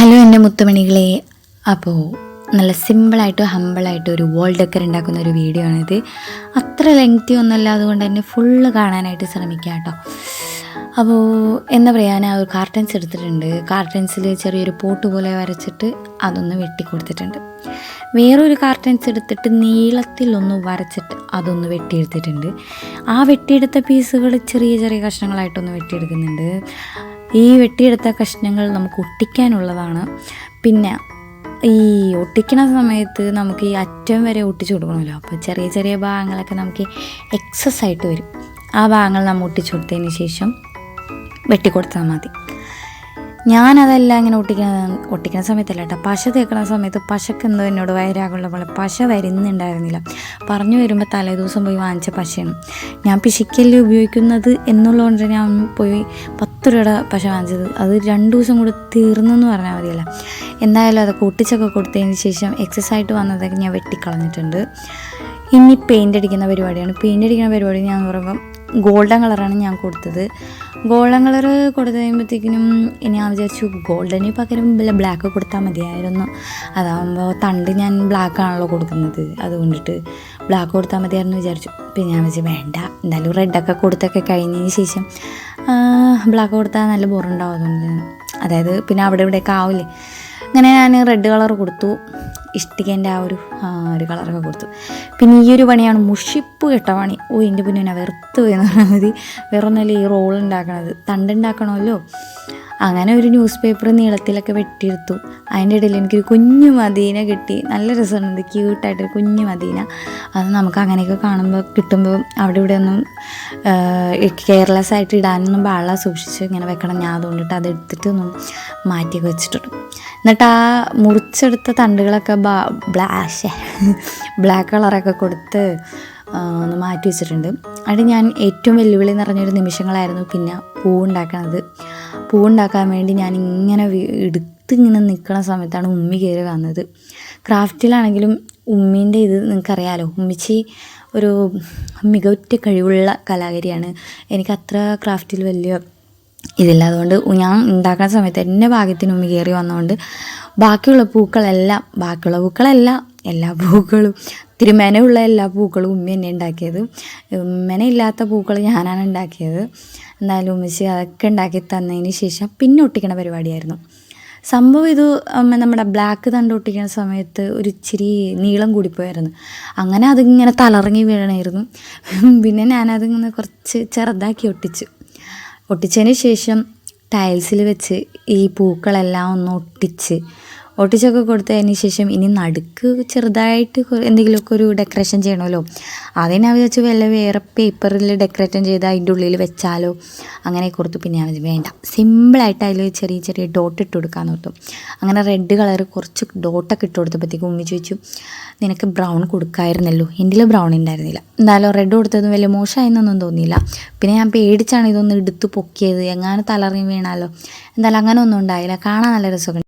Hello എൻ്റെ മുത്തുമണികളെ. അപ്പോൾ നല്ല സിമ്പിളായിട്ട് ഹമ്പിളായിട്ട് ഒരു വോൾ ഡെക്കർ ഉണ്ടാക്കുന്ന ഒരു വീഡിയോ ആണിത്. അത്ര ലെങ്തി ഒന്നുമല്ല, അതുകൊണ്ട് തന്നെ ഫുള്ള് കാണാനായിട്ട് ശ്രമിക്കാം കേട്ടോ. അപ്പോൾ എന്താ പറയുക, ഞാൻ ഒരു കാർട്ടൻസ് എടുത്തിട്ടുണ്ട്. കാർട്ടൻസിൽ ചെറിയൊരു പോട്ട് പോലെ വരച്ചിട്ട് അതൊന്ന് വെട്ടിക്കൊടുത്തിട്ടുണ്ട്. വേറൊരു കാർട്ടൻസ് എടുത്തിട്ട് നീളത്തിലൊന്ന് വരച്ചിട്ട് അതൊന്ന് വെട്ടിയെടുത്തിട്ടുണ്ട്. ആ വെട്ടിയെടുത്ത പീസുകൾ ചെറിയ ചെറിയ കഷ്ണങ്ങളായിട്ടൊന്ന് വെട്ടിയെടുക്കുന്നുണ്ട്. ഈ വെട്ടിയെടുത്ത കഷ്ണങ്ങൾ നമുക്ക് ഒട്ടിക്കാനുള്ളതാണ്. പിന്നെ ഈ ഒട്ടിക്കണ സമയത്ത് നമുക്ക് ഈ അറ്റം വരെ ഒട്ടിച്ചു കൊടുക്കണമല്ലോ. അപ്പോൾ ചെറിയ ചെറിയ ഭാഗങ്ങളൊക്കെ നമുക്ക് എക്സസ് ആയിട്ട് വരും. ആ ഭാഗങ്ങൾ നമ്മൾ ഒട്ടിച്ചു കൊടുത്തതിന് ശേഷം വെട്ടിക്കൊടുത്താൽ മതി. ഞാനതെല്ലാം ഇങ്ങനെ ഒട്ടിക്കുന്ന സമയത്തല്ല കേട്ടോ, പശ തേക്കുന്ന സമയത്ത് പശക്ക് എന്തോ എന്നോട് വയറാകുള്ള പോലെ പശ വരുന്നുണ്ടായിരുന്നില്ല. പറഞ്ഞു വരുമ്പോൾ തലേദിവസം പോയി വാങ്ങിച്ച പശയാണ് ഞാൻ പിശിക്കല് ഉപയോഗിക്കുന്നത് എന്നുള്ളതുകൊണ്ട് ഞാൻ പോയി 10 രൂപയുടെ പശ വാങ്ങിച്ചത്. അത് 2 ദിവസം കൂടെ തീർന്നെന്ന് പറഞ്ഞാൽ മതിയല്ല. എന്തായാലും അതൊക്കെ ഒട്ടിച്ചൊക്കെ കൊടുത്തതിന് ശേഷം എക്സസ് ആയിട്ട് വന്നതൊക്കെ ഞാൻ വെട്ടിക്കളഞ്ഞിട്ടുണ്ട്. ഇനി പെയിൻ്റ് അടിക്കുന്ന പരിപാടിയാണ്. പെയിൻ്റ് അടിക്കുന്ന പരിപാടി ഞാൻ പറയുമ്പം ഗോൾഡൻ കളറാണ് ഞാൻ കൊടുത്തത്. ഗോൾഡൻ കളർ കൊടുത്തു കഴിയുമ്പോഴത്തേക്കിനും ഞാൻ വിചാരിച്ചു ഗോൾഡന് പകരം വല്ല ബ്ലാക്ക് കൊടുത്താൽ മതിയായിരുന്നു. അതാകുമ്പോൾ തണ്ട് ഞാൻ ബ്ലാക്കാണല്ലോ കൊടുക്കുന്നത്, അതുകൊണ്ടിട്ട് ബ്ലാക്ക് കൊടുത്താൽ മതിയായിരുന്നു വിചാരിച്ചു. പിന്നെ ഞാൻ വെച്ച് വേണ്ട, എന്തായാലും റെഡൊക്കെ കൊടുത്തൊക്കെ കഴിഞ്ഞതിന് ശേഷം ബ്ലാക്ക് കൊടുത്താൽ നല്ല ബോറുണ്ടാവും. അതുകൊണ്ട് അതായത് പിന്നെ അവിടെ ഇവിടെയൊക്കെ ആവില്ലേ. അങ്ങനെ ഞാൻ റെഡ് കളർ കൊടുത്തു, ഇഷ്ടിക്കേൻ്റെ ആ ഒരു കളറൊക്കെ കൊടുത്തു. പിന്നെ ഈ ഒരു പണിയാണ് മുഷിപ്പ് കെട്ട പണി. എൻ്റെ പിന്നെ ഞാൻ വെറുത്ത് പോയി എന്ന് പറഞ്ഞാൽ മതി. വേറെ ഒന്നല്ല ഈ റോൾ ഉണ്ടാക്കണത്, തണ്ടുണ്ടാക്കണമല്ലോ. അങ്ങനെ ഒരു ന്യൂസ് പേപ്പർ നീളത്തിലൊക്കെ വെട്ടിയെടുത്തു. അതിൻ്റെ ഇടയിൽ എനിക്കൊരു കുഞ്ഞു മദീന കിട്ടി. നല്ല രസമുണ്ട്, ക്യൂട്ടായിട്ടൊരു കുഞ്ഞു മദീന. അത് നമുക്ക് അങ്ങനെയൊക്കെ കാണുമ്പോൾ കിട്ടുമ്പോൾ അവിടെ ഇവിടെ ഒന്നും കെയർലെസ് ആയിട്ട് ഇടാനൊന്നും പാടില്ല, സൂക്ഷിച്ച് ഇങ്ങനെ വെക്കണം. ഞാൻ അതുകൊണ്ടിട്ട് അതെടുത്തിട്ട് ഒന്നും മാറ്റിയൊക്കെ വെച്ചിട്ടുണ്ട്. എന്നിട്ട് ആ മുറിച്ചെടുത്ത തണ്ടുകളൊക്കെ ബ്ലാക്ക് കളറൊക്കെ കൊടുത്ത് ഒന്ന് മാറ്റി വെച്ചിട്ടുണ്ട്. അത് ഞാൻ ഏറ്റവും വെല്ലുവിളി നിറഞ്ഞൊരു നിമിഷങ്ങളായിരുന്നു പിന്നെ പൂവുണ്ടാക്കണത്. പൂവുണ്ടാക്കാൻ വേണ്ടി ഞാൻ ഇങ്ങനെ ഇങ്ങനെ നിൽക്കുന്ന സമയത്താണ് ഉമ്മി കയറി വന്നത്. ക്രാഫ്റ്റിലാണെങ്കിലും ഉമ്മീൻ്റെ ഇത് നിങ്ങൾക്കറിയാലോ, ഉമ്മിച്ചി ഒരു മികവുറ്റ കഴിവുള്ള കലാകാരിയാണ്. എനിക്കത്ര ക്രാഫ്റ്റിൽ വലിയ ഇതില്ല. അതുകൊണ്ട് ഞാൻ ഉണ്ടാക്കുന്ന സമയത്ത് എൻ്റെ ഭാഗ്യത്തിന് ഉമ്മി കയറി വന്നതുകൊണ്ട് ബാക്കിയുള്ള പൂക്കളെല്ലാം എല്ലാ പൂക്കളും ഇത്തിരി മെനയുള്ള എല്ലാ പൂക്കളും ഉമ്മി തന്നെ ഉണ്ടാക്കിയത്. മെനയില്ലാത്ത പൂക്കൾ ഞാനാണ് ഉണ്ടാക്കിയത്. എന്തായാലും ഉമ്മച്ചി അതൊക്കെ ഉണ്ടാക്കി തന്നതിന് ശേഷം പിന്നെ ഒട്ടിക്കണ പരിപാടിയായിരുന്നു. സംഭവം ഇത് നമ്മുടെ ബ്ലാക്ക് തണ്ട് ഒട്ടിക്കുന്ന സമയത്ത് ഒരു ഇച്ചിരി നീളം കൂടിപ്പോയായിരുന്നു. അങ്ങനെ അതിങ്ങനെ തലറങ്ങി വീഴണമായിരുന്നു. പിന്നെ ഞാനതിങ്ങനെ കുറച്ച് ചെറുതാക്കി ഒട്ടിച്ചതിന് ശേഷം ടൈൽസിൽ വെച്ച് ഈ പൂക്കളെല്ലാം ഒന്ന് ഒട്ടിച്ചൊക്കെ കൊടുത്തതിന് ശേഷം ഇനി നടുക്ക് ചെറുതായിട്ട് എന്തെങ്കിലുമൊക്കെ ഒരു ഡെക്കറേഷൻ ചെയ്യണമല്ലോ. അതിനാ വിചാരിച്ചു വേറെ പേപ്പറിൽ ഡെക്കറേഷൻ ചെയ്ത് അതിൻ്റെ ഉള്ളിൽ വെച്ചാലോ, അങ്ങനെ കൊടുത്തു. പിന്നെ ഞാൻ വേണ്ട, സിമ്പിളായിട്ട് അതിൽ ചെറിയ ചെറിയ ഡോട്ട് ഇട്ട് കൊടുക്കാമെന്ന് ഓർത്തു. അങ്ങനെ റെഡ് കളർ കുറച്ച് ഡോട്ടൊക്കെ ഇട്ട് കൊടുത്തപ്പോഴത്തേക്കും ഉമ്മി ചോദിച്ചു, നിനക്ക് ബ്രൗൺ കൊടുക്കാമായിരുന്നല്ലോ. എൻ്റെ ബ്രൗൺ ഉണ്ടായിരുന്നില്ല. എന്തായാലും റെഡ് കൊടുത്തതും വലിയ മോശമായെന്നൊന്നും തോന്നിയില്ല. പിന്നെ ഞാൻ പേടിച്ചാണ് ഇതൊന്ന് എടുത്ത് പൊക്കിയത്, എങ്ങാനും തലറിഞ്ഞ് വീണാലോ. എന്തായാലും അങ്ങനെ ഒന്നും ഉണ്ടായില്ല. കാണാൻ നല്ല രസമൊക്കെ.